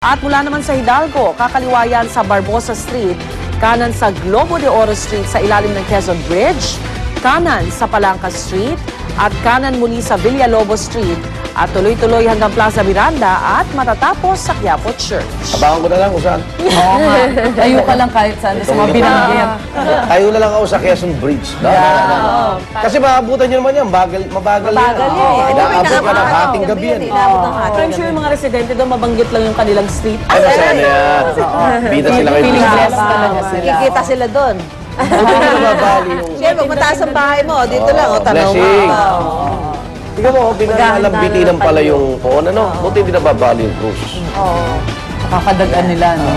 At mula naman sa Hidalgo, kakaliwayan sa Barbosa Street, kanan sa Globo de Oro Street sa ilalim ng Quezon Bridge, kanan sa Palangka Street, at kanan muli sa Villalobos Street, at tuloy-tuloy hanggang Plaza Miranda at matatapos sa Quiapo Church. Abangan ko na lang kung saan. Oo nga. Tayo ka lang kahit saan sa mga binanggit. Tayo na lang ako sa Quezon Bridge. Kasi maabutan nyo naman yan. Mabagal yan. Inaabot ka ng hating gabi yan. I'm sure yung mga residente doon, mabanggit lang yung kanilang street. Ay, masaya na yan. Bida sila kayo. Feeling blessed talaga sila. Kikita sila doon. Hindi ko nababali yung... Siyempre, pag mataas ang bahay mo, dito lang, o tanaw mo. Blessing. Ikaw mo, binalambitinan pala yung phone, ano? Buti hindi nababali yung cruise. Oo. Kakadagan nila, no?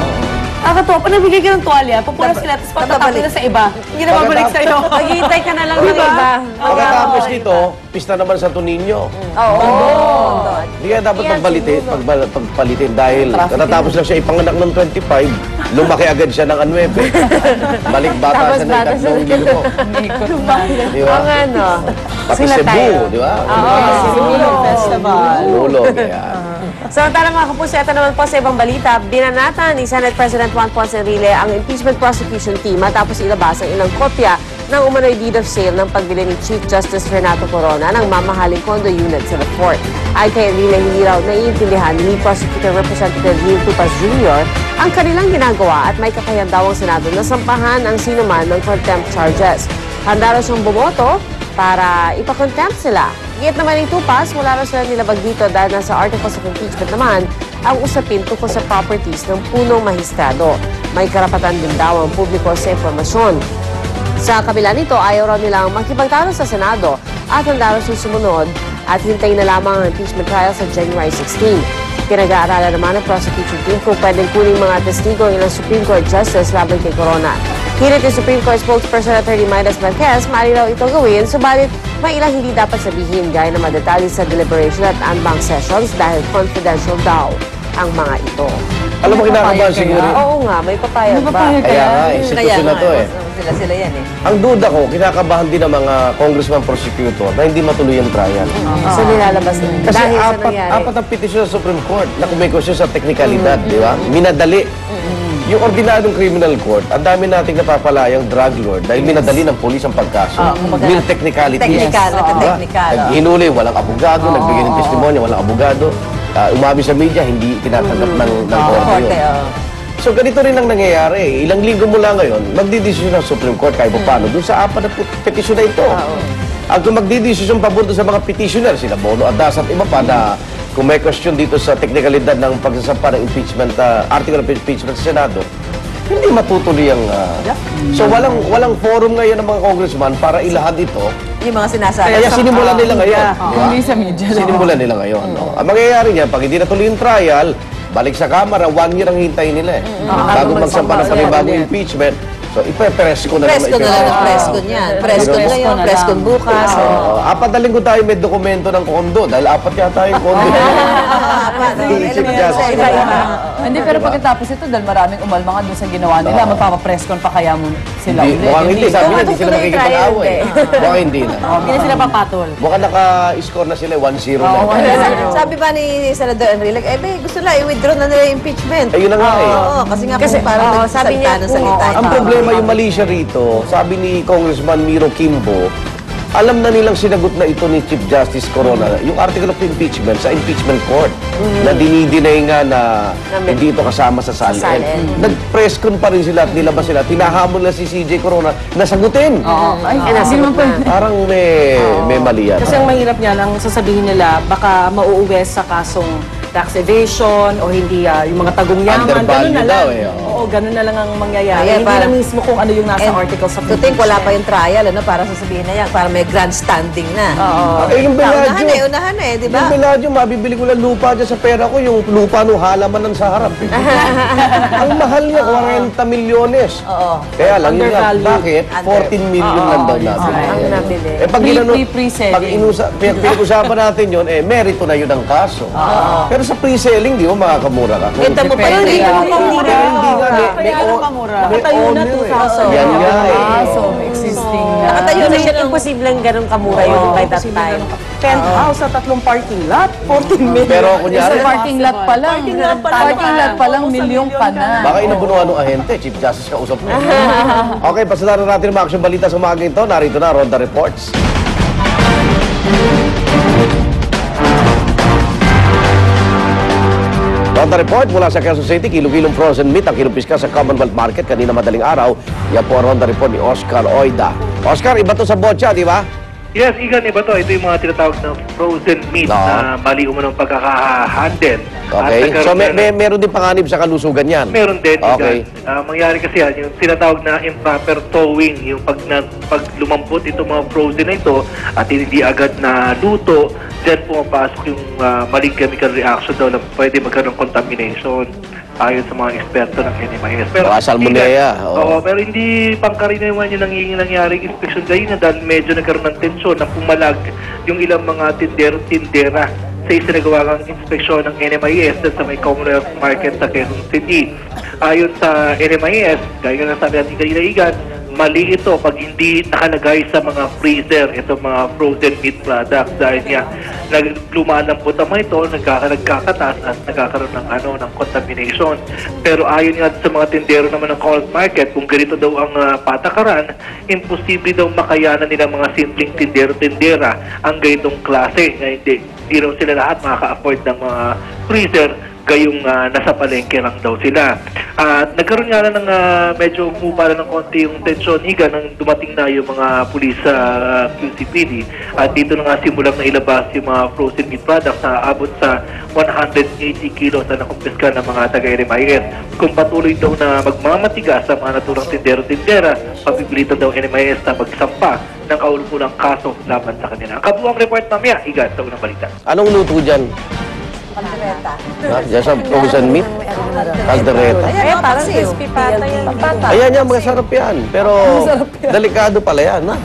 Nakakatawa, pag nabigay ka ng tuwalya, pupunas sila, tapos pagtatapos na sa iba, hindi na babalik sa'yo. Maghihintay ka na lang ng iba. Pagkatapos dito, pista naman sa Tuninyo. Oo. Hindi kaya dapat pagpalitin dahil katatapos lang siya ipanganak ng 25, lumaki agad siya ng 9. Balik bata siya ng 3 linggo. Di ba? Ang ano. Pati Cebu, di ba? Sinulog Festival. Sinulog, yan. Samantala mga kapuso, ito naman po sa ibang balita, binanatan ni Senate President Juan Ponce Enrile ang impeachment prosecution team matapos ilabas ang ilang kopya ng umano'y deed of sale ng pagbili ni Chief Justice Renato Corona ng mamahaling condo unit sa the fort. Ay kay Enrile, hindi raw naiintindihan ni Prosecutor Representative Neil Tupas Jr. ang kanilang ginagawa at may kakayahan daw ang Senado na sampahan ang sinuman ng contempt charges. Handa raw siyang bumoto para ipakontempt sila. Git naman ng Tupas, mula raw sila nilabag dito dahil nasa articles of impeachment naman ang usapin tungkol sa properties ng punong mahistrado. May karapatan din daw ang publiko sa informasyon. Sa kabila nito, ayaw raw nilang makipagtalo sa Senado at handa raw susunod at hintayin na lamang ang impeachment trial sa January 16. Pinag-aaralan naman ng prosecution team kung pwedeng kuning mga testigo ng ilang Supreme Court Justice laban kay Corona. Hirit ni Supreme Court spokesperson Attorney Midas Marquez, maaari raw ito gawin, subalit may ilang hindi dapat sabihin gaya ng mga detalye sa deliberation at anbang sessions dahil confidential daw ang mga ito. Alam mo, kinakabahan siguro. Oo nga, may papayag ba? Kaya nga, institusyon na to eh. Sila yan eh. Ang duda ko, kinakabahan din ng mga congressman prosecutor na hindi matuloy ang trial. So nilalabas na. Kasi Dahil sa nangyari. apat ang petisyon sa Supreme Court na kumikosyon sa teknikalidad, di ba? Minadali. Yung ordinaryong criminal court, ang dami nating napapalayang drug lord dahil minadali ng polis ang pagkaso. Real technicality. Technical. Hinuli, walang abogado, nagbigay ng testimonya, walang abogado. Umabi sa media, hindi tinatanggap ng korte yun. So ganito rin ang nangyayari. Ilang linggo mula ngayon, magdidesisyon ng Supreme Court kahit paano dun sa apat na petisyon na ito. At kung magdidesisyon pabor sa mga petitioner, sila Bono Adas at iba pa na kung may question dito sa teknikalidad ng pagsasampa ng impeachment, article of impeachment sa Senado, hindi matutuloy ang... So walang forum ngayon ng mga congressman para ilahad ito. Yung mga sinasabi. Kaya sinimulan nila ngayon. Hindi sa media. Sinimulan nila ngayon. Ang mangyayari niyan, pag hindi natuloy yung trial, balik sa Kamara, 1 year ang hintayin nila eh. Bago magsampa ng panibagong impeachment. So, ipe-press ko na naman. Press ko na lang ang press ko niyan. Press ko ngayon, press ko bukas. Apat na linggo tayo may dokumento ng kondo dahil apat yata yung kondo. Hindi, pero pagkatapos ito, dahil maraming umalma nga doon sa ginawa nila, magpapapress con pa kaya mo sila ulit. Mukhang hindi. Sabi na, hindi sila makikipag-away. Mukhang hindi na. Hindi na sila papatol. Mukhang naka-score na sila, 1-0 na. Sabi ba ni Senador Enrile, gusto nila i-withdraw na nila yung impeachment. Ayun na nga eh. Oo, kasi nga po parang nagsalita ng salita. Ang problema yung mali siya rito, sabi ni Congressman Miro Kimbo, alam na nilang sinagot na ito ni Chief Justice Corona, yung article of impeachment sa impeachment court, na dinidinay nga na hindi ito kasama sa salin. Nag-press con pa rin sila at nilabas sila, tinahamon na si CJ Corona na sagutin. Parang may mali yan. Kasi ang mahirap niyan, ang sasabihin nila, baka mauuwi sa kasong tax evasion o hindi yung mga tagong yaman. Ganun na lang. Oo, ganun na lang ang mangyayari. Hindi na mismo kung ano yung nasa articles of impeachment. Wala pa yung trial, para sasabihin na yan, para may grandstanding na. Yung Bellagio, unahan eh, di ba? Yung Bellagio, mabibili ko lang lupa dyan sa pera ko, yung lupa no halaman ng sa harap. Ang mahal niya, 40 milyones. Kaya lang yun lang, bakit? 14 million lang daw nabili. Pag pinag-usapan natin yun, merito na yun ang kaso. Pero sa pre-selling, di mo makakamura ka. Kita mo pa yun, hindi ka may Nakatayo na 2,000. Yan nga eh. So, existing na. Nakatayo na siya, imposibleng ganun kamura yung by that time. penthouse sa 3 parking lot, 14 million. Pero Sa kunyari, parking lot pa lang. Parking lot pa lang, milyon ka na. baka inabunuan ng ahente, Chief Justice kausap mo. Okay, pasadaran natin ang mga action balita sa umaga ito. Narito na, Ronda Reports. Ronda Report mula sa Quezon City, kilo-kilong frozen meat ang kinupiska sa Commonwealth Market kanina madaling araw. Yan po ang Ronda Report ni Oscar Oida. Oscar, iba to sa botcha, di ba? Yes, Igan, iba to. Ito yung mga tinatawag na frozen meat na mali umunong pagkakahandle. Okay, so meron din panganib sa kalusugan yan? Meron din, Okay. Igan. Mangyari kasi yan, yung tinatawag na improper thawing, yung pag lumambot itong mga frozen na ito at hindi agad na luto, dyan pumapasok yung maling chemical reaction daw na pwede magkaroon ng contamination ayon sa mga eksperto ng NMIS. Baka salmonella, oo. Pero hindi pangkaraniwan yung nangyaring inspection dahil dahil medyo nagkaroon ng tensyon na pumalag yung ilang mga tindera sa isinagawang inspeksyon ng NMIS sa may Commonwealth Market sa Quezon City. Ayon sa NMIS, gaya nga sabi natin kanina, Igan, mali ito pag hindi nakalagay sa mga freezer, itong mga frozen meat products dahil nga lumalambot naman ito, nagkakatas at nagkakaroon ng contamination. Pero ayon nga sa mga tindero naman ng Commonwealth Market, kung ganito daw ang patakaran, imposible daw makayanan nila mga simpleng tindera ang ganitong klase. Hindi raw sila lahat makaka-afford ng mga freezer, gayong nasa palengke lang daw sila. At nagkaroon nga na ng medyo umupala ng konti yung tensyon, Igan, nang dumating na yung mga pulis sa QCPD. At dito na nga simulang na ilabas yung mga frozen meat products na abot sa 180 kilos na nakumpiska ng mga taga-NMIS. Kung patuloy daw na magmamatigas sa mga naturang tindero-tindera, pagpipilitan daw NMIS na magsampa ng kaulukulang kaso laban sa kanila. Ang kabuang report mamaya, Igan, sa unang balita. Anong luto dyan? Caldereta. Diyan sa frozen meat? Caldereta. Parang crispy pata yan. Ayan yan, masarap yan. Pero delikado pala yan, ha?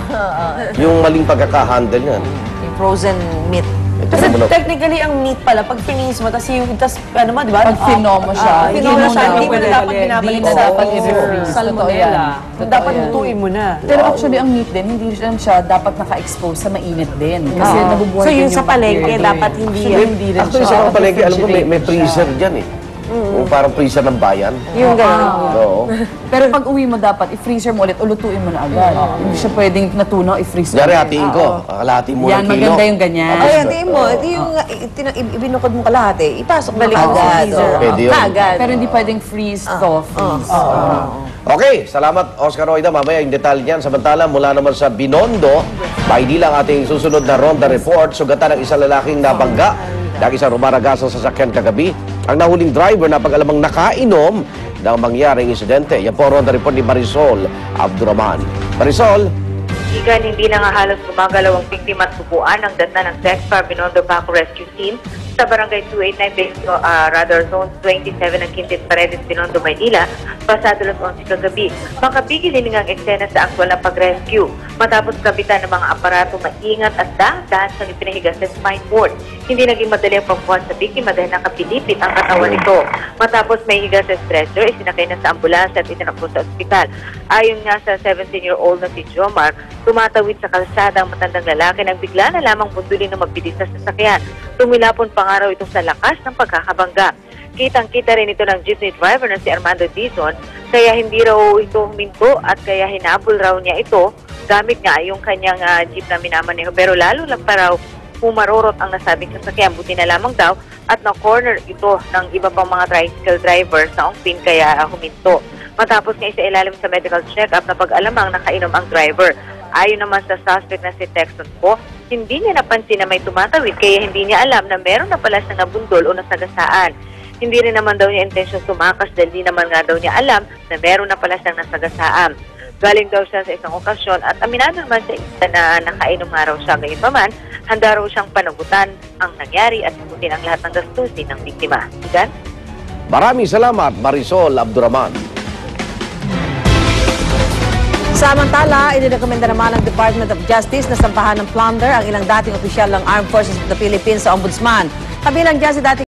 Yung maling pagkakahandle yan. Yung frozen meat. Kasi Technically, ang meat pala, pag finis mo, tas ano mo, di ba? Pag finomo siya, Hindi mo siya, hindi mo na dapat Hindi binabalik na sa dapat i-freeze. Totoo yan. Dapat lutuin mo na. Pero actually, ang meat din, hindi rin siya dapat naka-expose sa mainit din. Kasi nabubuhay So din yung sa palengke, dapat hindi yan. Actually, sa mga palengke, alam ko, may freezer dyan eh. Yung parang freezer ng bayan. Yung gano'n. Oo. Pero pag uwi mo dapat, i-freezer mo ulit, ulutuin mo na agad. Hindi siya pwedeng natunaw, i-freeze mo. Dari, hatiin ko. Kalahati mo Yan, ng kilo. maganda yung ganyan. Ay, hatiin mo. Ito yung ibinukod mo kalahati. Ipasok mo Balik mo sa agad. freezer. Pwede yun. Agad. Pero hindi pwedeng freeze to freeze. Okay, salamat Oscar Oida. Mamaya yung detalye niyan. Samantala, mula naman sa Binondo, maidi lang ating susunod na Ronda Report. Sugatan ng isang lalaking nabangga dahil sa rumaragasang sasakyan kagabi. Ang nahuling driver na pag-alamang nakainom ng mangyaring insidente. Yan po ang Ronda Report ni Marisol Abduraman. Marisol? Igan, hindi na nga halos gumagalaw ang biktima at subuan ng data ng Texar Binondo Baco Rescue Team sa Barangay 289, Zone 27 ng Quintin Paredes, Binondo, Maynila, pasado las 11 kagabi. Makapigil din ang eksena sa aktwal na pag-rescue. Matapos kabitan ng mga aparato, maingat at dahan-dahan sa ipinahiga sa spine board. Hindi naging madali ang pagbuhat sa biktima dahil nakapilipit ang katawan nito. Matapos may higa sa stretcher, isinakay na sa ambulansya at itinakbo sa ospital. Ayon nga sa 17-year-old na si Jomar, tumatawid sa kalsada ang matandang lalaki nang bigla na lamang bundulin ng magbilis sa sasakyan. Tumilapon pangaraw ito sa lakas ng pagkakabangga. Kitang-kita rin ito ng jeepney driver na si Armando Dizon, kaya hindi raw ito huminto at kaya hinabol raw niya ito gamit nga yung kanyang jeep na minamaneho. Pero lalo lang pa raw pumarorot ang nasabing sasakyan. Buti na lamang daw at na-corner ito ng iba pang mga tricycle driver sa ongpin kaya huminto. Matapos nga isa ilalim sa medical check-up na pag-alamang nakainom ang driver. Ayon naman sa suspect na si Texon po, hindi niya napansin na may tumatawid kaya hindi niya alam na meron na pala siyang nabundol o nasagasaan. Hindi rin naman daw niya intensyon tumakas dahil di naman nga daw niya alam na meron na pala siyang nasagasaan. Galing daw siya sa isang okasyon at aminado naman sa isa na nakainom nga raw siya. Gayunpaman, handa raw siyang panagutan ang nangyari at sagutin ang lahat ng gastusin ng biktima. Igan? Maraming salamat, Marisol Abduraman. Samantala, inirekomenda naman ng Department of Justice na sampahan ng plunder ang ilang dating opisyal ng Armed Forces of the Philippines sa Ombudsman. Kabilang dyan si dating